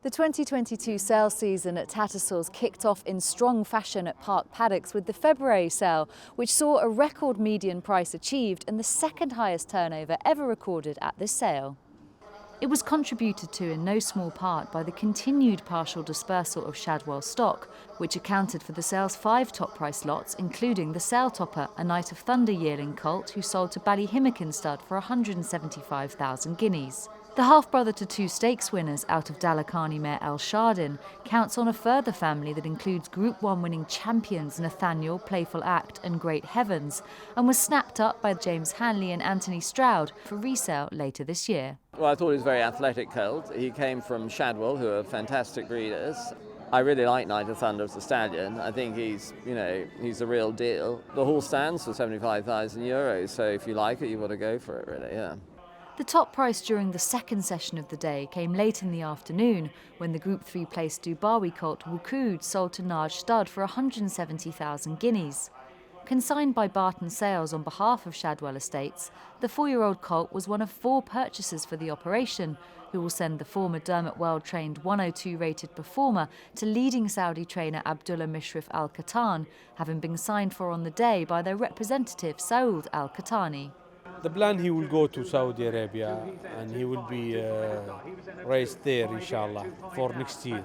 The 2022 sale season at Tattersalls kicked off in strong fashion at Park Paddocks with the February Sale, which saw a record median price achieved and the second highest turnover ever recorded at this sale. It was contributed to in no small part by the continued partial dispersal of Shadwell stock, which accounted for the sale's 5 top price lots, including the sale topper, a Night of Thunder yearling colt who sold to Ballyhimmakin stud for 175,000 guineas. The half-brother to 2 stakes winners out of Dalakani mare El Shardin counts on a further family that includes Group 1 winning champions Nathaniel, Playful Act and Great Heavens, and was snapped up by James Hanley and Anthony Stroud for resale later this year. Well, I thought he was a very athletic colt. He came from Shadwell, who are fantastic breeders. I really like Night of Thunder as the stallion. I think he's a real deal. The horse stands for €75,000, so if you like it, you want to go for it, really, yeah. The top price during the second session of the day came late in the afternoon when the Group 3 placed Dubawi colt WUQOOD sold to Naj Stud for 170,000 guineas. Consigned by Barton Sales on behalf of Shadwell Estates, the 4-year-old colt was one of 4 purchasers for the operation, who will send the former Dermot World-trained 102 rated performer to leading Saudi trainer Abdullah Mishrif Al Qattan, having been signed for on the day by their representative Saud Al Qahtani. The plan, he will go to Saudi Arabia and he will be raced there, inshallah, for next year.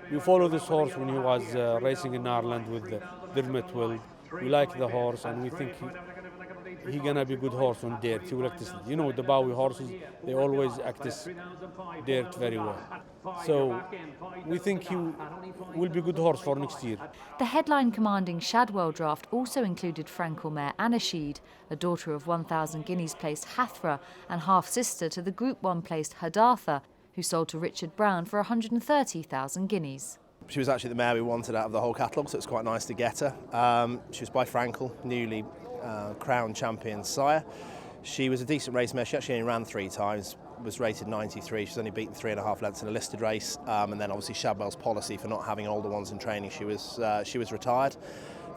We follow this horse when he was racing in Ireland with Dermot World. We like the horse and we think he's gonna be a good horse on dirt. He will act this, you know, the Bowie horses, they always act this dirt very well. So we think he will be a good horse for next year. The headline commanding Shadwell draft also included Frankel mare Anashid, a daughter of 1,000 guineas placed Hathra and half-sister to the Group 1 placed Hadartha, who sold to Richard Brown for 130,000 guineas. She was actually the mare we wanted out of the whole catalogue, so it's quite nice to get her. She was by Frankel, newly crowned champion sire. She was a decent race mare. She actually only ran 3 times, was rated 93. She's only beaten 3.5 lengths in a listed race. And then obviously Shadwell's policy for not having older ones in training, she was retired.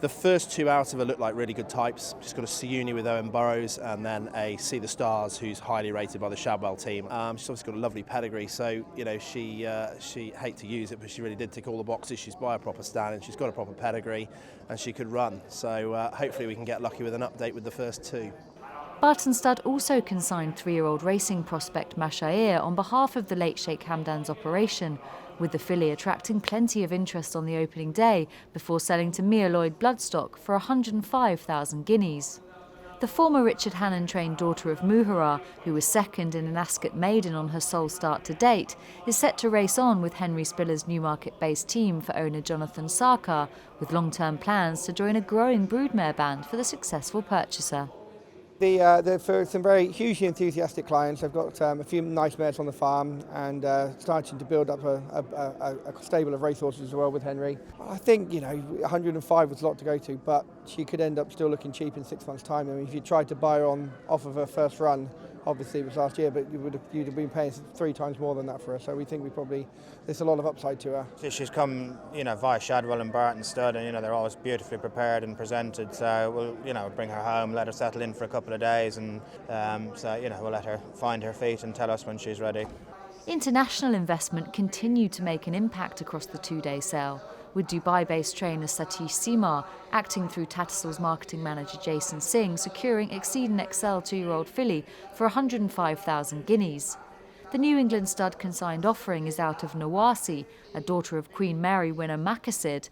The first 2 out of her looked like really good types. She's got a Siuni with Owen Burrows and then a See the Stars, who's highly rated by the Shadwell team. She's obviously got a lovely pedigree, so you know she hate to use it, but she really did tick all the boxes. She's by a proper stallion, she's got a proper pedigree, and she could run. So hopefully we can get lucky with an update with the first 2. Barton Stud also consigned 3-year-old racing prospect Mashair on behalf of the late Sheikh Hamdan's operation, with the filly attracting plenty of interest on the opening day before selling to Mia Lloyd Bloodstock for 105,000 guineas. The former Richard Hannon-trained daughter of Muhara, who was second in an Ascot maiden on her sole start to date, is set to race on with Henry Spiller's Newmarket-based team for owner Jonathan Sarkar, with long-term plans to join a growing broodmare band for the successful purchaser. For some very hugely enthusiastic clients, they've got a few nice mares on the farm and starting to build up a stable of racehorses as well with Henry. I think 105 was a lot to go to, but she could end up still looking cheap in 6 months' time. I mean, if you tried to buy her off of her first run, obviously it was last year, but you'd have been paying 3 times more than that for her. So we think there's a lot of upside to her. She's come, via Shadwell and Barton Stud, and they're always beautifully prepared and presented. So we'll, bring her home, let her settle in for a couple of days, and we'll let her find her feet and tell us when she's ready. International investment continued to make an impact across the 2-day sale, with Dubai-based trainer Satish Simar acting through Tattersalls marketing manager Jason Singh securing Exceedon XL 2-year-old filly for 105,000 guineas. The New England stud consigned offering is out of Nawasi, a daughter of Queen Mary winner Makasid.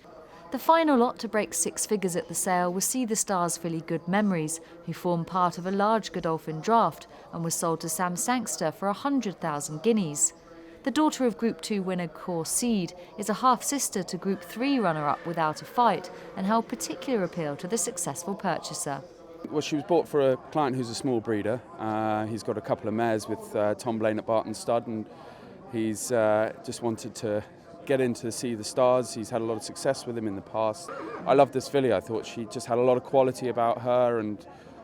The final lot to break 6 figures at the sale was See the Stars filly Good Memories, who formed part of a large Godolphin draft and was sold to Sam Sangster for 100,000 guineas. The daughter of Group 2 winner Core Seed is a half-sister to Group 3 runner-up Without a Fight and held particular appeal to the successful purchaser. Well, she was bought for a client who's a small breeder. He's got a couple of mares with Tom Blaine at Barton Stud, and he's just wanted to get in to See the Stars. He's had a lot of success with him in the past. I love this filly. I thought she just had a lot of quality about her, and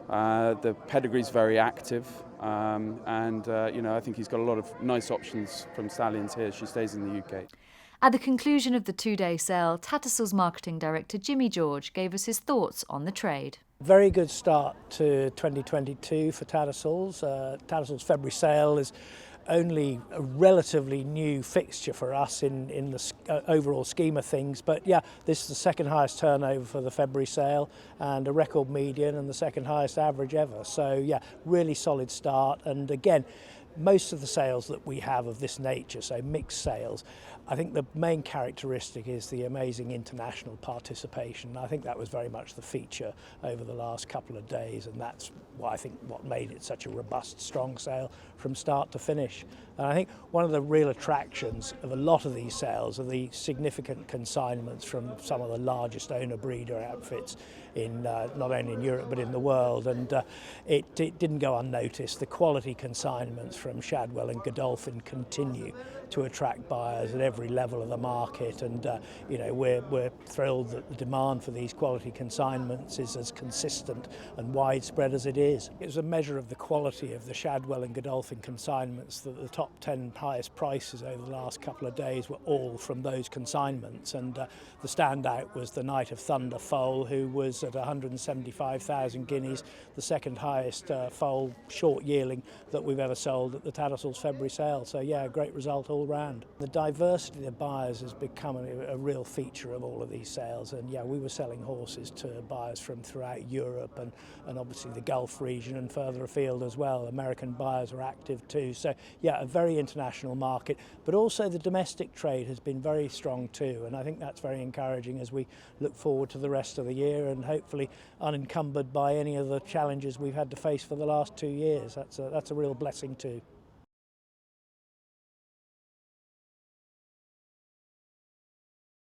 the pedigree's very active. I think he's got a lot of nice options from stallions here. She stays in the UK. At the conclusion of the 2-day sale, Tattersalls marketing director Jimmy George gave us his thoughts on the trade. Very good start to 2022 for Tattersalls. Tattersalls February Sale is only a relatively new fixture for us in the overall scheme of things. But yeah, this is the second highest turnover for the February sale and a record median and the second highest average ever. So yeah, really solid start. And again, most of the sales that we have of this nature, so mixed sales, I think the main characteristic is the amazing international participation. I think that was very much the feature over the last couple of days, and that's what made it such a robust, strong sale from start to finish. And I think one of the real attractions of a lot of these sales are the significant consignments from some of the largest owner-breeder outfits in not only in Europe but in the world, and it didn't go unnoticed. The quality consignments from Shadwell and Godolphin continue to attract buyers at every level of the market, and we're thrilled that the demand for these quality consignments is as consistent and widespread as it is. It was a measure of the quality of the Shadwell and Godolphin consignments that the top 10 highest prices over the last couple of days were all from those consignments, and the standout was the Night of Thunder foal, who was at 175,000 guineas, the second highest foal short yearling that we've ever sold at the Tattersalls February Sale. So yeah, a great result all round. The diversity of buyers has become a real feature of all of these sales, and yeah, we were selling horses to buyers from throughout Europe and obviously the Gulf region and further afield as well. American buyers are active too. So yeah, a very international market, but also the domestic trade has been very strong too, and I think that's very encouraging as we look forward to the rest of the year and hopefully unencumbered by any of the challenges we've had to face for the last 2 years. That's a real blessing too.